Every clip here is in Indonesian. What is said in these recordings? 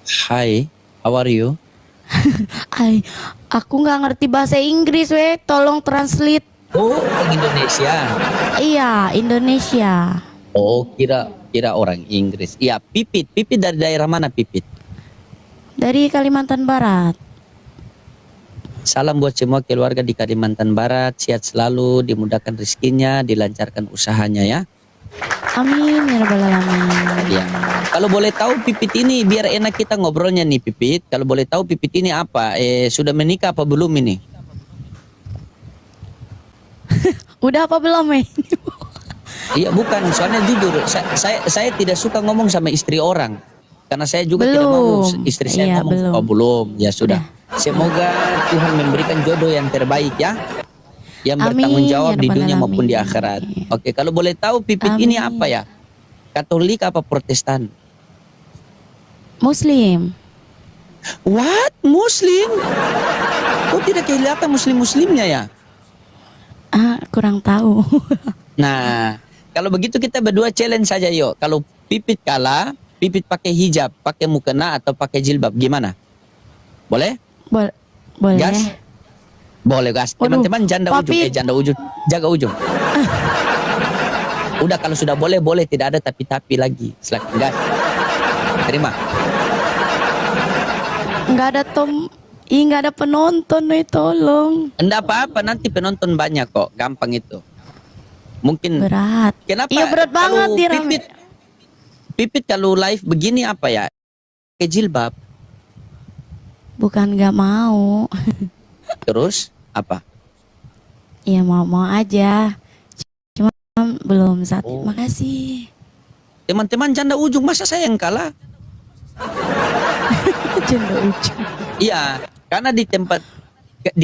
Hi, how are you? Ay, aku nggak ngerti bahasa Inggris, weh. Tolong translate. Oh, orang Indonesia. Iya, Indonesia. Oh, kira orang Inggris. Iya, Pipit. Pipit dari daerah mana, Pipit? Dari Kalimantan Barat. Salam buat semua keluarga di Kalimantan Barat. Sehat selalu, dimudahkan rezekinya, dilancarkan usahanya ya. Amin ya rabbal alamin. Iya. Kalau boleh tahu Pipit ini, biar enak kita ngobrolnya nih Pipit. Kalau boleh tahu Pipit ini apa? Sudah menikah apa belum ini? Udah apa belum, weh? Iya, bukan. Soalnya jujur, saya tidak suka ngomong sama istri orang. Karena saya juga tidak mau Belum. istri saya Iya, ngomong. belum. Oh, belum. Ya sudah. Udah. Semoga Tuhan memberikan jodoh yang terbaik ya. Yang bertanggung Amin jawab ya di rabbal dunia maupun di alamin. akhirat. Oke, kalau boleh tahu Pipit ini apa Amin. ya? Katolik apa Protestan? Muslim. What? Muslim? Kok tidak kelihatan muslim-muslimnya ya? Ah, kurang tahu. Nah, kalau begitu kita berdua challenge saja yuk. Kalau Pipit kalah, Pipit pakai hijab, pakai mukena atau pakai jilbab, gimana? Boleh? Boleh. Gas? Boleh gas. Waduh, Teman-teman janda ujung. Jaga ujung. Udah kalau sudah boleh, tidak ada tapi-tapi lagi. Silakan gas. Terima. Nggak ada nggak ada penonton, weh, tolong. Enggak apa-apa, nanti penonton banyak kok. Gampang itu. Mungkin Berat. kenapa Iya, berat banget kalau dia rame. Pipit kalau live begini apa ya? Pakai jilbab. Bukan nggak mau. Terus apa? Iya, mau aja. Cuma belum saat. Oh. Makasih. Teman-teman janda ujung, masa saya yang kalah? Janda ujung. Iya, karena di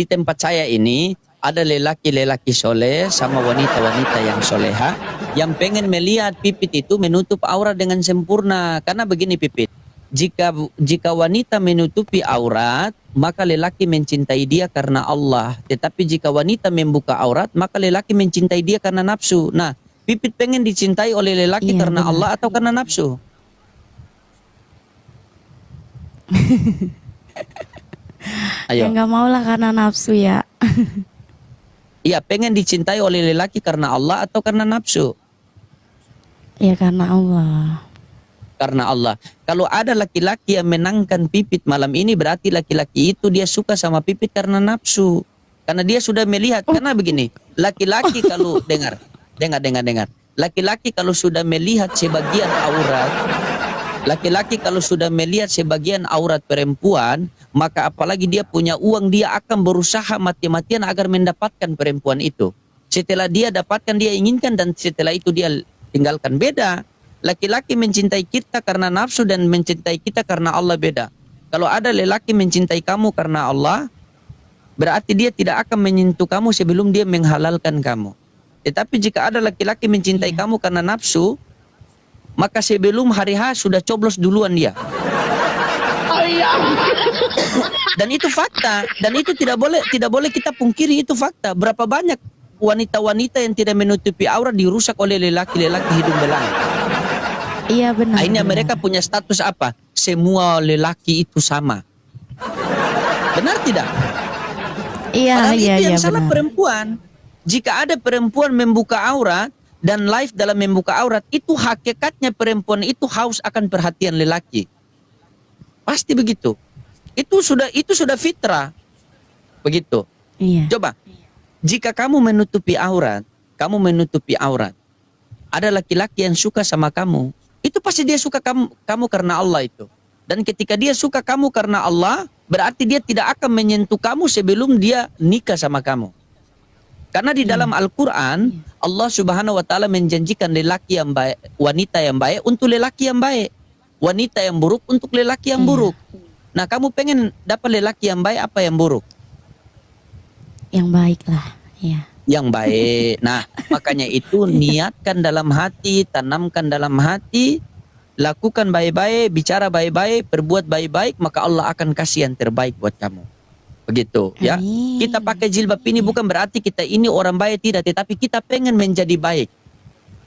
tempat saya ini ada lelaki-lelaki soleh sama wanita-wanita yang soleha yang pengen melihat Pipit itu menutup aurat dengan sempurna. Karena begini Pipit, jika wanita menutupi aurat, maka lelaki mencintai dia karena Allah. Tetapi jika wanita membuka aurat, maka lelaki mencintai dia karena nafsu. Nah, Pipit pengen dicintai oleh lelaki Iya, karena benar. Allah atau karena nafsu? Ya Ayo. nggak mau lah karena nafsu ya. Iya, pengen dicintai oleh lelaki karena Allah atau karena nafsu? Ya karena Allah. Karena Allah. Kalau ada laki-laki yang menangkan Pipit malam ini, berarti laki-laki itu dia suka sama Pipit karena nafsu. Karena dia sudah melihat. Karena begini, laki-laki kalau dengar. Laki-laki kalau sudah melihat sebagian aurat, laki-laki kalau sudah melihat sebagian aurat perempuan, maka apalagi dia punya uang, dia akan berusaha mati-matian agar mendapatkan perempuan itu. Setelah dia dapatkan, dia inginkan, dan setelah itu dia tinggalkan. Beda. Laki-laki mencintai kita karena nafsu dan mencintai kita karena Allah, beda. Kalau ada lelaki mencintai kamu karena Allah, berarti dia tidak akan menyentuh kamu sebelum dia menghalalkan kamu. Tetapi jika ada laki-laki mencintai kamu karena nafsu, maka sebelum hari H sudah coblos duluan dia. Dan itu fakta, dan itu tidak boleh kita pungkiri, itu fakta. Berapa banyak wanita-wanita yang tidak menutupi aurat dirusak oleh lelaki-lelaki hidung belang. Iya benar. Akhirnya mereka punya status apa? Semua lelaki itu sama. Benar tidak? Iya, Padahal iya, itu yang iya salah benar. perempuan. Jika ada perempuan membuka aurat dan live dalam membuka aurat, itu hakikatnya perempuan itu haus akan perhatian lelaki. Pasti begitu. Itu sudah fitrah. Begitu. Iya. Coba, jika kamu menutupi aurat, ada laki-laki yang suka sama kamu, itu pasti dia suka kamu karena Allah itu. Dan ketika dia suka kamu karena Allah, berarti dia tidak akan menyentuh kamu sebelum dia nikah sama kamu. Karena di dalam Al-Quran, Allah Subhanahu wa Ta'ala menjanjikan lelaki yang baik, wanita yang baik untuk lelaki yang baik, wanita yang buruk untuk lelaki yang buruk. Nah, kamu pengen dapat lelaki yang baik apa yang buruk? Yang baik lah, ya. Yang baik. Nah, makanya itu niatkan dalam hati, tanamkan dalam hati, lakukan baik-baik, bicara baik-baik, berbuat baik-baik, maka Allah akan kasih yang terbaik buat kamu. Begitu ya. Amin. Kita pakai jilbab ini bukan berarti kita ini orang baik, tidak, tetapi kita pengen menjadi baik.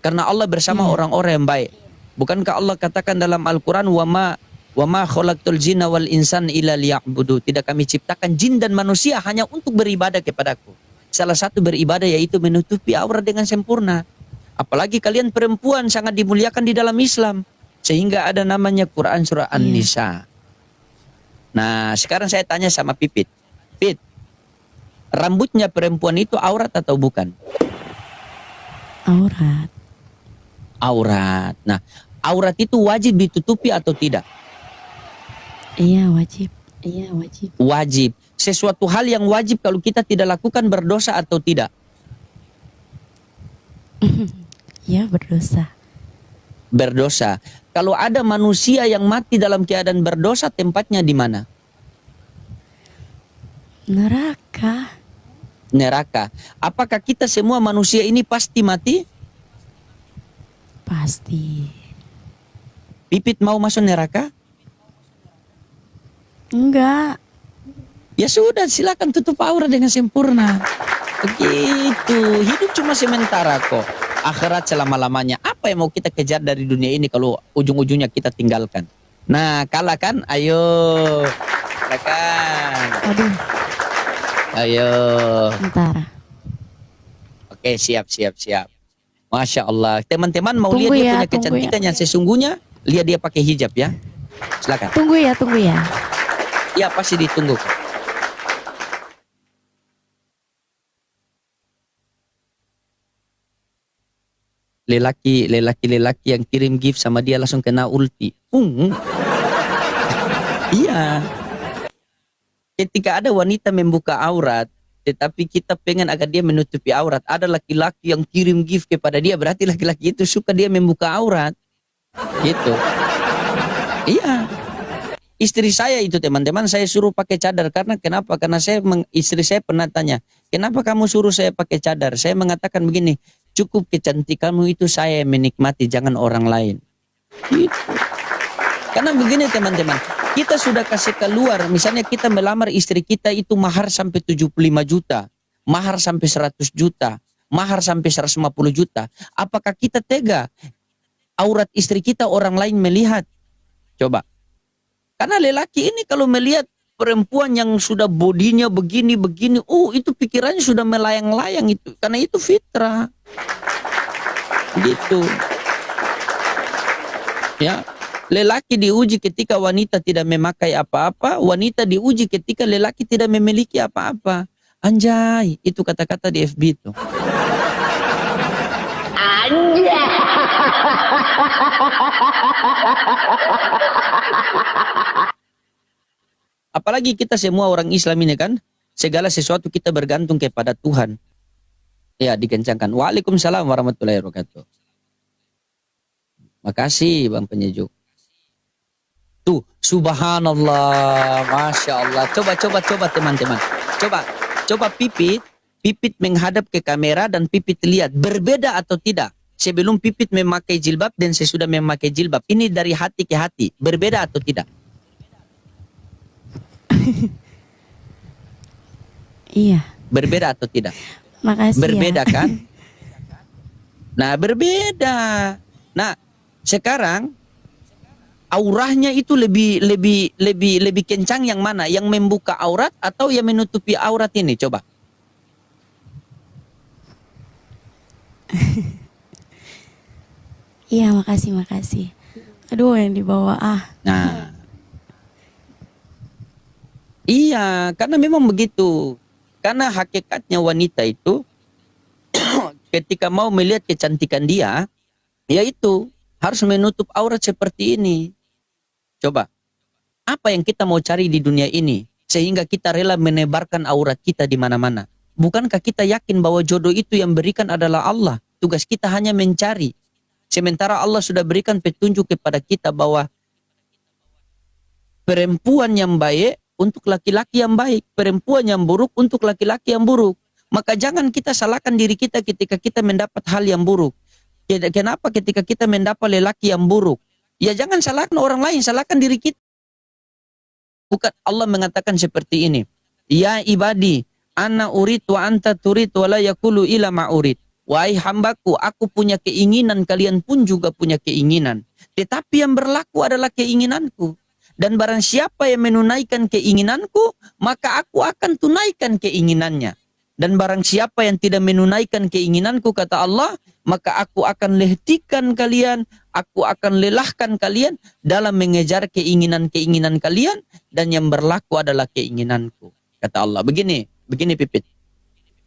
Karena Allah bersama orang-orang yang baik. Bukankah Allah katakan dalam Al-Quran, wa ma Wa ma khalaqtul jinna wal insan illa liya'budu. Tidak kami ciptakan jin dan manusia hanya untuk beribadah kepadaku. Salah satu beribadah yaitu menutupi aurat dengan sempurna. Apalagi kalian perempuan sangat dimuliakan di dalam Islam. Sehingga ada namanya Quran surah An-Nisa. Nah, sekarang saya tanya sama Pipit. Pit, rambutnya perempuan itu aurat atau bukan? Aurat. Aurat. Nah, aurat itu wajib ditutupi atau tidak? Iya, wajib. Iya, wajib. Wajib. Sesuatu hal yang wajib kalau kita tidak lakukan berdosa atau tidak? Iya, berdosa. Berdosa. Kalau ada manusia yang mati dalam keadaan berdosa, tempatnya di mana? Neraka. Neraka. Apakah kita semua manusia ini pasti mati? Pasti. Pipit mau masuk neraka? Enggak. Ya sudah, silakan tutup aurat dengan sempurna. Begitu. Hidup cuma sementara kok. Akhirat selama-lamanya. Apa yang mau kita kejar dari dunia ini kalau ujung-ujungnya kita tinggalkan? Nah, kalah kan? Ayo. Silakan. Aduh, Ayo. bentar. Oke, siap. Masya Allah. Teman-teman mau Tunggu lihat dia ya, punya tunggu kecantikan yang sesungguhnya? Lihat dia pakai hijab ya. Silakan. Tunggu ya. Ya, pasti ditunggu. Lelaki yang kirim gift sama dia langsung kena ulti. Iya. Ketika ada wanita membuka aurat, tetapi kita pengen agar dia menutupi aurat, ada laki-laki yang kirim gift kepada dia, berarti laki-laki itu suka dia membuka aurat. Gitu. Iya. Istri saya itu teman-teman, saya suruh pakai cadar karena kenapa? Karena istri saya pernah tanya, kenapa kamu suruh saya pakai cadar? Saya mengatakan begini, cukup kecantikanmu itu saya yang menikmati, jangan orang lain. Gitu. Karena begini teman-teman, kita sudah kasih keluar, misalnya kita melamar istri kita itu mahar sampai 75 juta, mahar sampai 100 juta, mahar sampai 150 juta. Apakah kita tega aurat istri kita orang lain melihat? Coba. Karena lelaki ini kalau melihat perempuan yang sudah bodinya begini, itu pikirannya sudah melayang-layang itu. Karena itu fitrah. Gitu. Ya. Lelaki diuji ketika wanita tidak memakai apa-apa, wanita diuji ketika lelaki tidak memiliki apa-apa. Anjay, itu kata-kata di FB itu. Anjay. Apalagi kita semua orang Islam ini kan, segala sesuatu kita bergantung kepada Tuhan. Ya, dikencangkan. Waalaikumsalam warahmatullahi wabarakatuh. Makasih Bang Penyejuk. Tuh, subhanallah, masya Allah. Coba teman-teman. Coba Pipit menghadap ke kamera dan Pipit lihat berbeda atau tidak. Sebelum Pipit memakai jilbab dan sesudah memakai jilbab. Ini dari hati ke hati, berbeda atau tidak? Iya. Berbeda atau tidak? Makasih berbeda ya. Kan? Nah, berbeda. Nah, sekarang aurahnya itu lebih kencang yang mana? Yang membuka aurat atau yang menutupi aurat ini? Coba. Iya, makasih. Aduh, yang dibawa Nah. Iya, karena memang begitu. Karena hakikatnya wanita itu ketika mau melihat kecantikan dia, yaitu harus menutup aurat seperti ini. Coba, apa yang kita mau cari di dunia ini sehingga kita rela menebarkan aurat kita di mana-mana? Bukankah kita yakin bahwa jodoh itu yang berikan adalah Allah? Tugas kita hanya mencari. Sementara Allah sudah berikan petunjuk kepada kita bahwa perempuan yang baik untuk laki-laki yang baik, perempuan yang buruk untuk laki-laki yang buruk. Maka jangan kita salahkan diri kita ketika kita mendapat hal yang buruk. Kenapa ketika kita mendapat lelaki yang buruk? Ya jangan salahkan orang lain, salahkan diri kita. Bukan Allah mengatakan seperti ini. Ya ibadi, ana urid wa anta turid wa la yakulu ila ma'urid. Wahai hambaku, aku punya keinginan, kalian pun juga punya keinginan. Tetapi yang berlaku adalah keinginanku. Dan barang siapa yang menunaikan keinginanku, maka aku akan tunaikan keinginannya. Dan barang siapa yang tidak menunaikan keinginanku, kata Allah, maka aku akan lehtikan kalian, aku akan lelahkan kalian dalam mengejar keinginan-keinginan kalian, dan yang berlaku adalah keinginanku. Kata Allah, begini Pipit.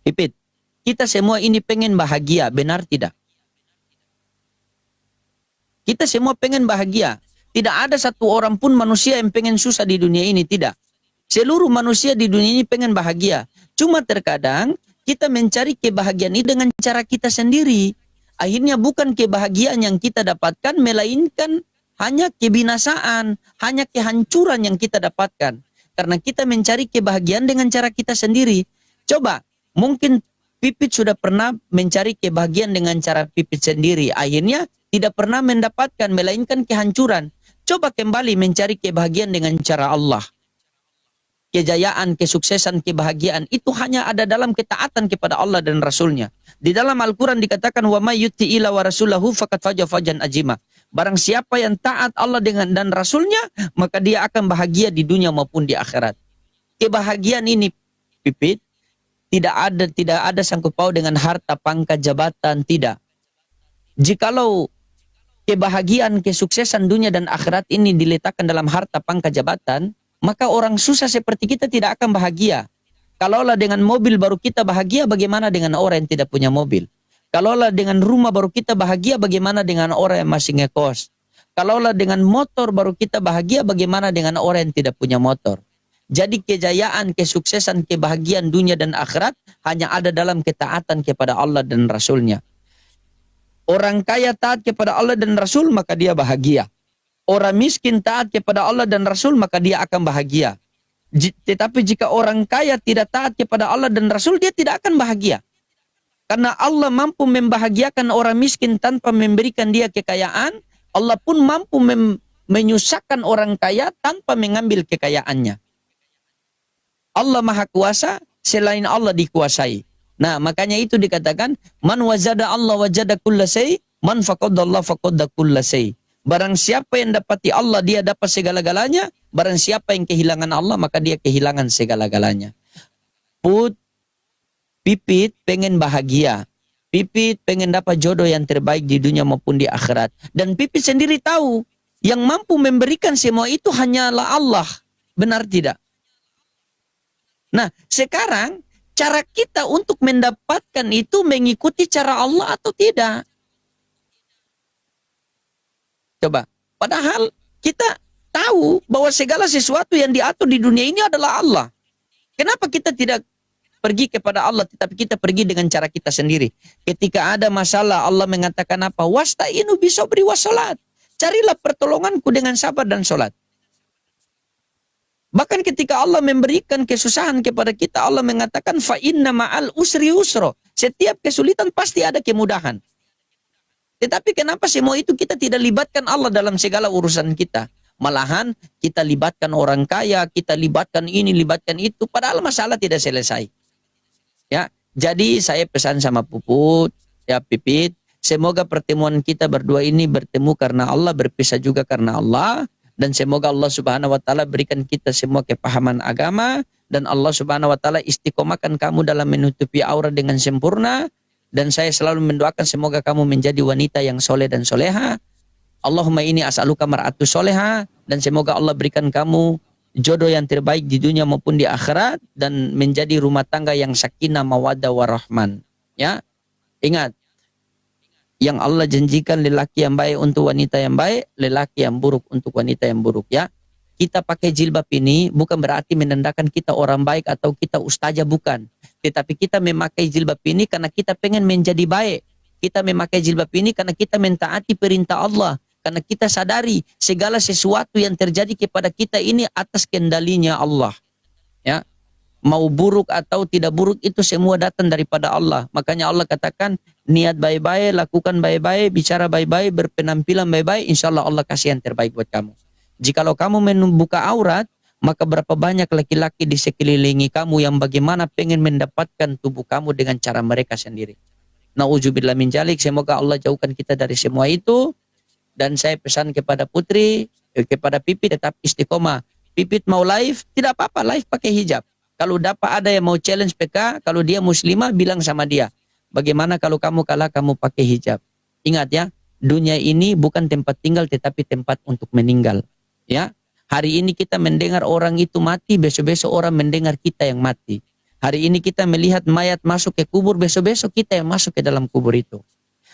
Pipit, kita semua ini pengen bahagia, benar tidak? Kita semua pengen bahagia. Tidak ada satu orang pun manusia yang pengen susah di dunia ini, tidak. Seluruh manusia di dunia ini pengen bahagia. Cuma terkadang kita mencari kebahagiaan ini dengan cara kita sendiri. Akhirnya bukan kebahagiaan yang kita dapatkan, melainkan hanya kebinasaan, hanya kehancuran yang kita dapatkan. Karena kita mencari kebahagiaan dengan cara kita sendiri. Coba, mungkin Pipit sudah pernah mencari kebahagiaan dengan cara Pipit sendiri. Akhirnya tidak pernah mendapatkan, melainkan kehancuran. Coba kembali mencari kebahagiaan dengan cara Allah. Kejayaan, kesuksesan, kebahagiaan itu hanya ada dalam ketaatan kepada Allah dan Rasulnya. Di dalam Al-Quran dikatakan, wa may yuti'ila wa rasulahu faqad faja fajan ajima. Barang siapa yang taat Allah dan Rasulnya, maka dia akan bahagia di dunia maupun di akhirat. Kebahagiaan ini, Pipit, tidak ada sangkut paut dengan harta, pangkat, jabatan, tidak. Jikalau kebahagiaan, kesuksesan dunia dan akhirat ini diletakkan dalam harta, pangkat, jabatan, maka orang susah seperti kita tidak akan bahagia. Kalaulah dengan mobil baru kita bahagia, bagaimana dengan orang yang tidak punya mobil? Kalaulah dengan rumah baru kita bahagia, bagaimana dengan orang yang masih ngekos? Kalaulah dengan motor baru kita bahagia, bagaimana dengan orang yang tidak punya motor? Jadi kejayaan, kesuksesan, kebahagiaan dunia dan akhirat hanya ada dalam ketaatan kepada Allah dan Rasulnya. Orang kaya taat kepada Allah dan Rasul, maka dia bahagia. Orang miskin taat kepada Allah dan Rasul, maka dia akan bahagia. Tetapi jika orang kaya tidak taat kepada Allah dan Rasul, dia tidak akan bahagia. Karena Allah mampu membahagiakan orang miskin tanpa memberikan dia kekayaan, Allah pun mampu menyusahkan orang kaya tanpa mengambil kekayaannya. Allah Maha Kuasa, selain Allah dikuasai. Nah, makanya itu dikatakan, man wajada Allah wajada kulla syai, man faqadallah faqadda kulla syai. Barang siapa yang dapati Allah, dia dapat segala-galanya. Barang siapa yang kehilangan Allah, maka dia kehilangan segala-galanya. Pipit pengen bahagia. Pipit pengen dapat jodoh yang terbaik di dunia maupun di akhirat. Dan Pipit sendiri tahu, yang mampu memberikan semua itu hanyalah Allah. Benar tidak? Nah, sekarang cara kita untuk mendapatkan itu mengikuti cara Allah atau tidak? Coba, padahal kita tahu bahwa segala sesuatu yang diatur di dunia ini adalah Allah. Kenapa kita tidak pergi kepada Allah, tetapi kita pergi dengan cara kita sendiri? Ketika ada masalah, Allah mengatakan apa? Wasta'inu bisobri wassalat. Carilah pertolonganku dengan sabar dan sholat. Bahkan ketika Allah memberikan kesusahan kepada kita, Allah mengatakan fa inna ma'al usri usro. Setiap kesulitan pasti ada kemudahan. Tetapi kenapa semua itu kita tidak libatkan Allah dalam segala urusan kita? Malahan kita libatkan orang kaya, kita libatkan ini, libatkan itu, padahal masalah tidak selesai. Ya, jadi saya pesan sama Puput, ya Pipit, semoga pertemuan kita berdua ini bertemu karena Allah, berpisah juga karena Allah. Dan semoga Allah Subhanahu wa Ta'ala berikan kita semua kepahaman agama. Dan Allah Subhanahu wa Ta'ala istiqomahkan kamu dalam menutupi aurat dengan sempurna. Dan saya selalu mendoakan semoga kamu menjadi wanita yang soleh dan soleha. Allahumma ini as'aluka mar'atu soleha. Dan semoga Allah berikan kamu jodoh yang terbaik di dunia maupun di akhirat. Dan menjadi rumah tangga yang sakinah, mawaddah, warahman. Ya, ingat. Yang Allah janjikan lelaki yang baik untuk wanita yang baik, lelaki yang buruk untuk wanita yang buruk, ya. Kita pakai jilbab ini bukan berarti menandakan kita orang baik atau kita ustazah, bukan. Tetapi kita memakai jilbab ini karena kita pengen menjadi baik. Kita memakai jilbab ini karena kita mentaati perintah Allah. Karena kita sadari segala sesuatu yang terjadi kepada kita ini atas kendalinya Allah. Ya. Mau buruk atau tidak buruk itu semua datang daripada Allah. Makanya Allah katakan, niat baik-baik, lakukan baik-baik, bicara baik-baik, berpenampilan baik-baik, insya Allah Allah kasih yang terbaik buat kamu. Jikalau kamu membuka aurat, maka berapa banyak laki-laki di sekelilingi kamu yang bagaimana pengen mendapatkan tubuh kamu dengan cara mereka sendiri. Na'udzubillah min dzalik, semoga Allah jauhkan kita dari semua itu. Dan saya pesan kepada putri, kepada Pipit tetap istiqomah. Pipit mau live, tidak apa-apa live pakai hijab. Kalau dapat ada yang mau challenge PK, kalau dia muslimah bilang sama dia, bagaimana kalau kamu kalah kamu pakai hijab. Ingat ya, dunia ini bukan tempat tinggal tetapi tempat untuk meninggal. Ya, hari ini kita mendengar orang itu mati, besok-besok orang mendengar kita yang mati. Hari ini kita melihat mayat masuk ke kubur, besok-besok kita yang masuk ke dalam kubur itu.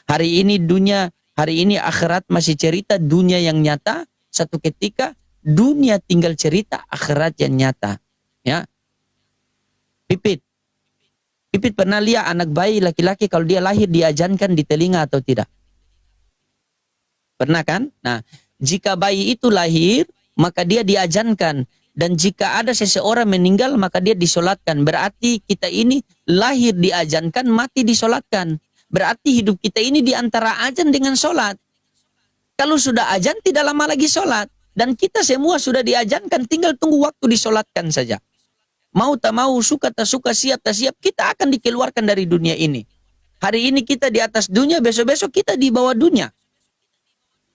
Hari ini akhirat masih cerita dunia yang nyata, satu ketika dunia tinggal cerita akhirat yang nyata. Ya. Pipit pernah lihat anak bayi laki-laki kalau dia lahir diajankan di telinga atau tidak? Pernah kan? Nah, jika bayi itu lahir, maka dia diajankan. Dan jika ada seseorang meninggal, maka dia disolatkan. Berarti kita ini lahir diajankan, mati disolatkan. Berarti hidup kita ini di antara ajan dengan solat. Kalau sudah ajan, tidak lama lagi solat. Dan kita semua sudah diajankan, tinggal tunggu waktu disolatkan saja. Mau tak mau, suka tak suka, siap tak siap, kita akan dikeluarkan dari dunia ini. Hari ini kita di atas dunia, besok-besok kita di bawah dunia.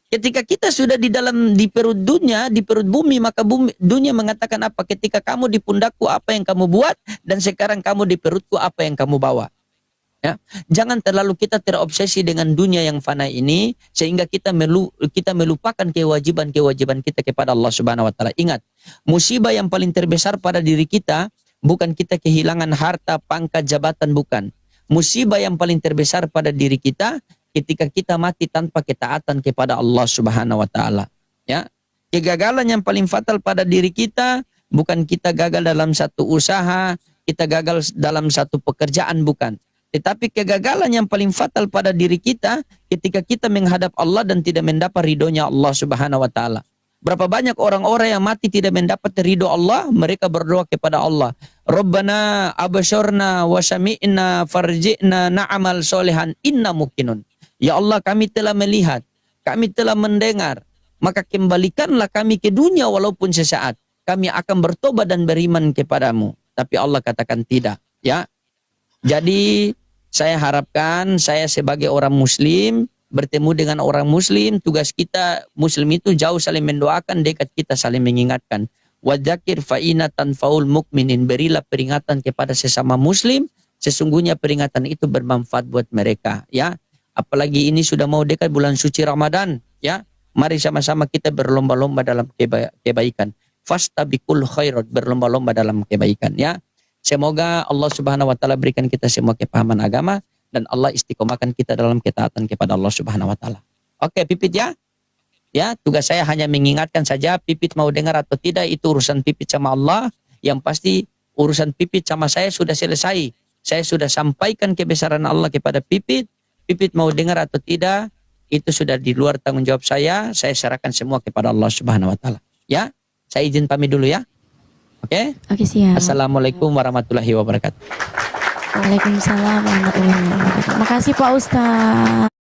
Ketika kita sudah di perut dunia, di perut bumi, maka dunia mengatakan apa? Ketika kamu di pundakku, apa yang kamu buat? Dan sekarang kamu di perutku, apa yang kamu bawa? Ya, jangan terlalu kita terobsesi dengan dunia yang fana ini sehingga kita melupakan kewajiban-kewajiban kita kepada Allah Subhanahu wa taala. Ingat, musibah yang paling terbesar pada diri kita bukan kita kehilangan harta, pangkat, jabatan, bukan. Musibah yang paling terbesar pada diri kita ketika kita mati tanpa ketaatan kepada Allah Subhanahu wa taala. Ya. Kegagalan yang paling fatal pada diri kita bukan kita gagal dalam satu usaha, kita gagal dalam satu pekerjaan, bukan. Tetapi kegagalan yang paling fatal pada diri kita ketika kita menghadap Allah dan tidak mendapat ridhonya Allah Subhanahu wa taala. Berapa banyak orang-orang yang mati tidak mendapat ridho Allah, mereka berdoa kepada Allah, Rabbana absyarna wa sami'na farji'na na'amal solehan inna muqinun. Ya Allah, kami telah melihat, kami telah mendengar, maka kembalikanlah kami ke dunia walaupun sesaat. Kami akan bertobat dan beriman kepadamu. Tapi Allah katakan tidak. Ya. Jadi saya harapkan saya sebagai orang muslim bertemu dengan orang muslim, tugas kita muslim itu jauh saling mendoakan, dekat kita saling mengingatkan. Wadzakir fa'ina tanfaul mukminin, berilah peringatan kepada sesama muslim, sesungguhnya peringatan itu bermanfaat buat mereka, ya. Apalagi ini sudah mau dekat bulan suci Ramadan, ya. Mari sama-sama kita berlomba-lomba dalam kebaikan. Fastabiqul khairat, berlomba-lomba dalam kebaikan, ya. Semoga Allah Subhanahu wa taala berikan kita semua kepahaman agama dan Allah istiqomahkan kita dalam ketaatan kepada Allah Subhanahu wa taala. Oke, Pipit ya. Ya, tugas saya hanya mengingatkan saja, Pipit mau dengar atau tidak itu urusan Pipit sama Allah. Yang pasti urusan Pipit sama saya sudah selesai. Saya sudah sampaikan kebesaran Allah kepada Pipit. Pipit mau dengar atau tidak itu sudah di luar tanggung jawab saya. Saya serahkan semua kepada Allah Subhanahu wa taala. Ya, saya izin pamit dulu ya. Oke? Oke, siap. Assalamualaikum warahmatullahi wabarakatuh. Waalaikumsalam warahmatullahi wabarakatuh. Makasih Pak Ustaz.